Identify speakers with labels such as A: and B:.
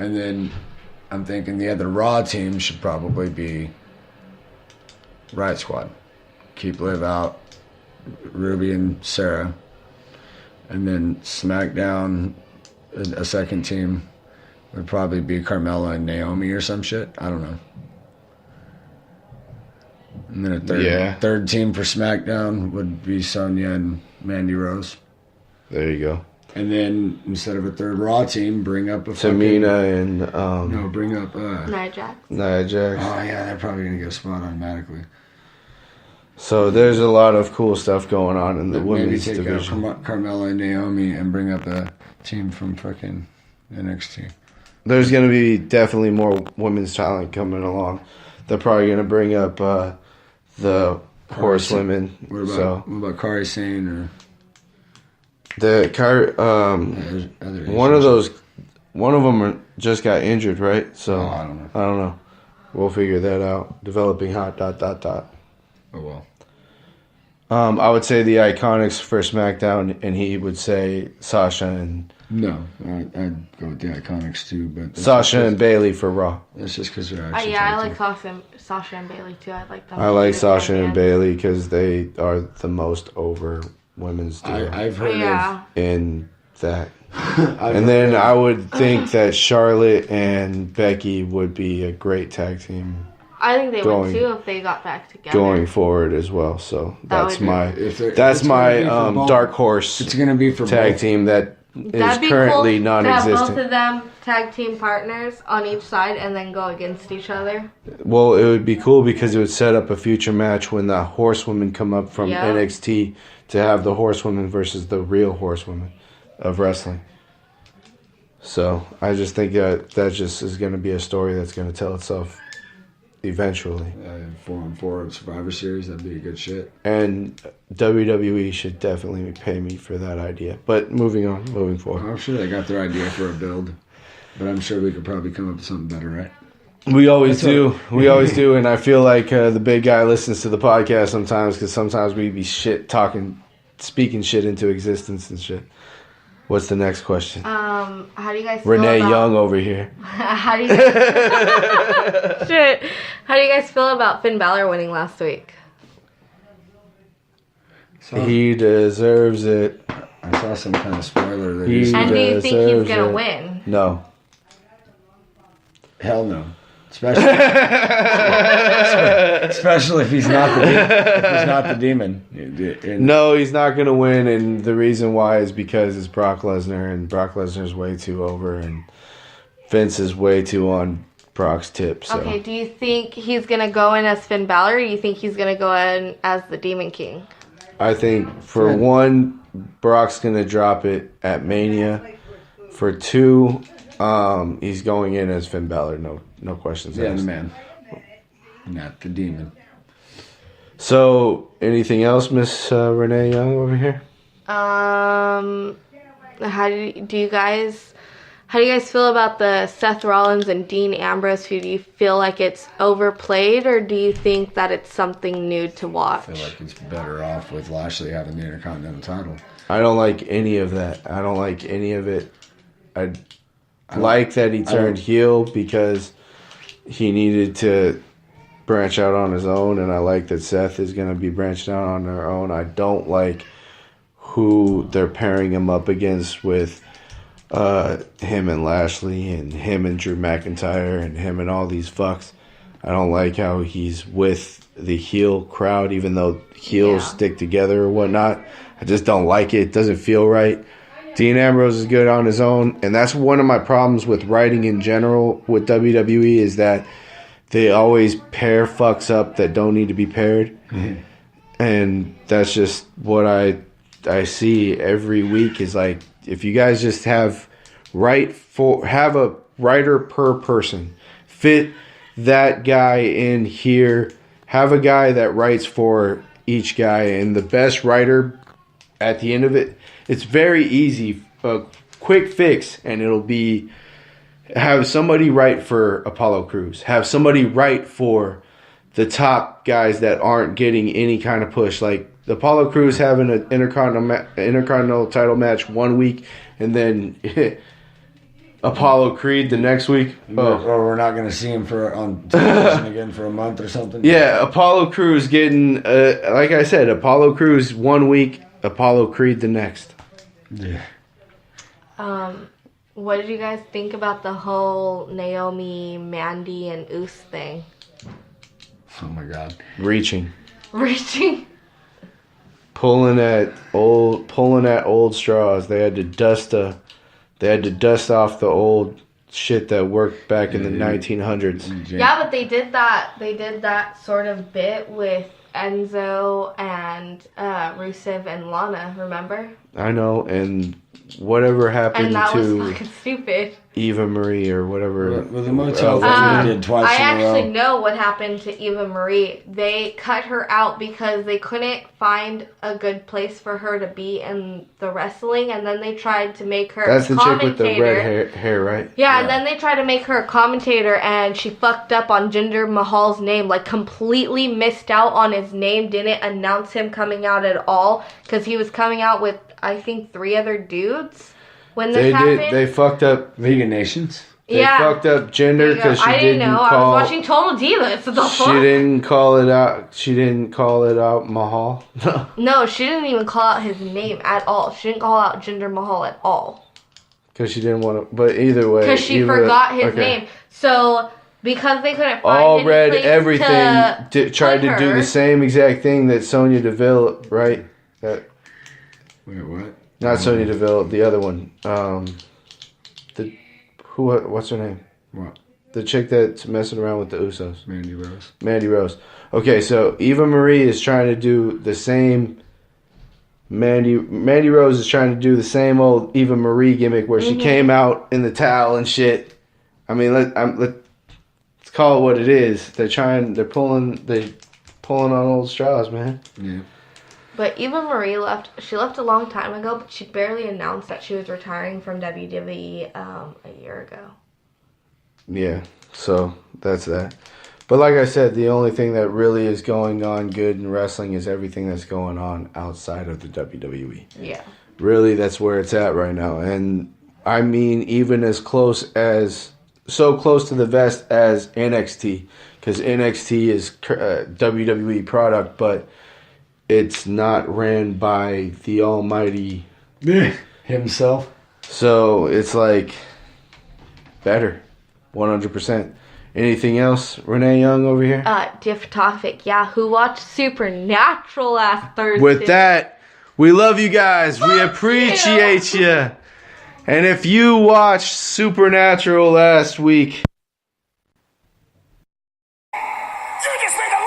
A: And then I'm thinking the other Raw team should probably be Riot Squad. Keep Liv out, Ruby and Sarah. And then SmackDown, a second team, would probably be Carmella and Naomi or some shit. I don't know. And then a third team for SmackDown would be Sonya and Mandy Rose.
B: There you go.
A: And then instead of a third Raw team, bring up a
B: Tamina and
A: bring up
C: Nia Jax.
B: Nia Jax.
A: Oh yeah, they're probably gonna get a spot automatically.
B: So there's a lot of cool stuff going on in the women's
A: maybe take
B: division.
A: Carmella and Naomi and bring up a team from fucking NXT.
B: There's going to be definitely more women's talent coming along. They're probably going to bring up the horsewomen.
A: What about Kairi Sane or
B: one of them just got injured, right? So
A: I don't know.
B: I don't know. We'll figure that out. Developing hot ...
A: Oh well.
B: I would say the Iconics for SmackDown, and he would say Sasha and...
A: No, I'd go with the Iconics too, but...
B: Sasha and Bayley for Raw.
A: That's just because they're actually...
C: I like Sasha and Bayley too. I like them.
B: I like Sasha and Bayley because they are the most over women's duo
A: I've heard of...
B: in that. And then I would think that Charlotte and Becky would be a great tag team.
C: I think they would too if they got back together.
B: Going forward as well, so that's my dark horse.
A: It's going to be for
B: tag
A: both.
B: team that is currently
C: cool
B: non-existent.
C: To have both of them tag team partners on each side and then go against each other.
B: Well, it would be cool because it would set up a future match when the horsewomen come up from NXT to have the horsewomen versus the real horsewomen of wrestling. So I just think that just is going to be a story that's going to tell itself eventually.
A: 4-on-4 of Survivor Series, that'd be a good shit.
B: And WWE should definitely pay me for that idea. But moving forward.
A: I'm sure they got their idea for a build, but I'm sure we could probably come up with something better, right?
B: We always do. We always do. And I feel like the big guy listens to the podcast sometimes because sometimes we be speaking shit into existence and shit. What's the next question?
C: How do you guys feel
B: Renee Young over here.
C: How do you guys shit? How do you guys feel about Finn Balor winning last week?
B: He deserves it.
A: I saw some kind of spoiler that
B: And
C: do you think he's gonna win?
B: No.
A: Hell no. Especially if he's not the demon.
B: No, he's not going to win, and the reason why is because it's Brock Lesnar, and Brock Lesnar's way too over, and Vince is way too on Brock's tip. So.
C: Okay, do you think he's going to go in as Finn Balor, or do you think he's going to go in as the Demon King?
B: I think, for one, Brock's going to drop it at Mania. For two, he's going in as Finn Balor, no questions asked.
A: Yeah, the man. Not the demon.
B: So, anything else, Miss Renee Young over here?
C: How do you guys feel about the Seth Rollins and Dean Ambrose feud? Do you feel like it's overplayed, or do you think that it's something new to watch?
A: I feel like it's better off with Lashley having the Intercontinental title.
B: I don't like any of that. I don't like any of it. I like that he turned heel because he needed to branch out on his own, and I like that Seth is going to be branched out on their own. I don't like who they're pairing him up against with him and Lashley and him and Drew McIntyre and him and all these fucks. I don't like how he's with the heel crowd, even though heels stick together or whatnot. I just don't like it. It doesn't feel right. Dean Ambrose is good on his own, and that's one of my problems with writing in general with WWE is that they always pair fucks up that don't need to be paired. Mm-hmm. And that's just what I see every week is like, if you guys just have a writer per person, fit that guy in here, have a guy that writes for each guy, and the best writer at the end of it, it's very easy, a quick fix, and it'll be have somebody write for Apollo Crews, have somebody write for the top guys that aren't getting any kind of push, like the Apollo Crews having an Intercontinental title match one week, and then Apollo Creed the next week.
A: Or we're not going to see him on television again for a month or something.
B: Yeah, Apollo Crews getting, like I said, Apollo Crews 1 week, Apollo Creed the next.
A: Yeah.
C: What did you guys think about the whole Naomi, Mandy, and Uce thing?
A: Oh my God.
B: Reaching. Pulling at old straws. They had to dust off the old shit that worked back in the 1900s.
C: Yeah, but they did that sort of bit with Enzo and Rusev and Lana, remember?
B: I know, and whatever happened
C: And that was
B: to
C: fucking stupid.
B: Eva Marie or whatever.
A: With the motel thing we did twice
C: I
A: in a row.
C: actually know what happened to Eva Marie. They cut her out because they couldn't find a good place for her to be in the wrestling, and then they tried to make her
B: That's
C: a
B: the chick with the
C: commentator.
B: red hair, right?
C: Yeah, and then they tried to make her a commentator, and she fucked up on Jinder Mahal's name, like completely missed out on his name, didn't announce him coming out at all, because he was coming out with, I think, 3 other dudes when this happened.
B: They fucked up.
A: Vegan Nations.
B: They fucked up Jinder because
C: I didn't know. I was watching Total Divas. What the fuck?
B: She didn't call it out. She didn't call it out Mahal.
C: No, she didn't even call out his name at all. She didn't call out Jinder Mahal at all.
B: Because she didn't want to. But either way.
C: Because she forgot his name. So, because they couldn't find
B: All
C: any
B: Red
C: place
B: Everything tried to do the same exact thing that Sonya Deville, right?
A: Wait, what?
B: Not Sonya Deville, the other one. What's her name?
A: What?
B: The chick that's messing around with the Usos.
A: Mandy Rose.
B: Okay, so Eva Marie is trying to do the same. Mandy Rose is trying to do the same old Eva Marie gimmick where she came out in the towel and shit. I mean, let's call it what it is. They're pulling on old straws, man.
A: Yeah.
C: But Eva Marie left. She left a long time ago, but she barely announced that she was retiring from WWE a year ago.
B: Yeah, so that's that. But like I said, the only thing that really is going on good in wrestling is everything that's going on outside of the WWE.
C: Yeah.
B: Really, that's where it's at right now. And I mean, even so close to the vest as NXT, because NXT is WWE product, but it's not ran by the almighty
A: himself.
B: So it's like better, 100%. Anything else, Renee Young over here?
C: Different topic. Yeah, who watched Supernatural last Thursday?
B: With that, we love you guys. We appreciate you. And if you watched Supernatural last week,
D: you just made a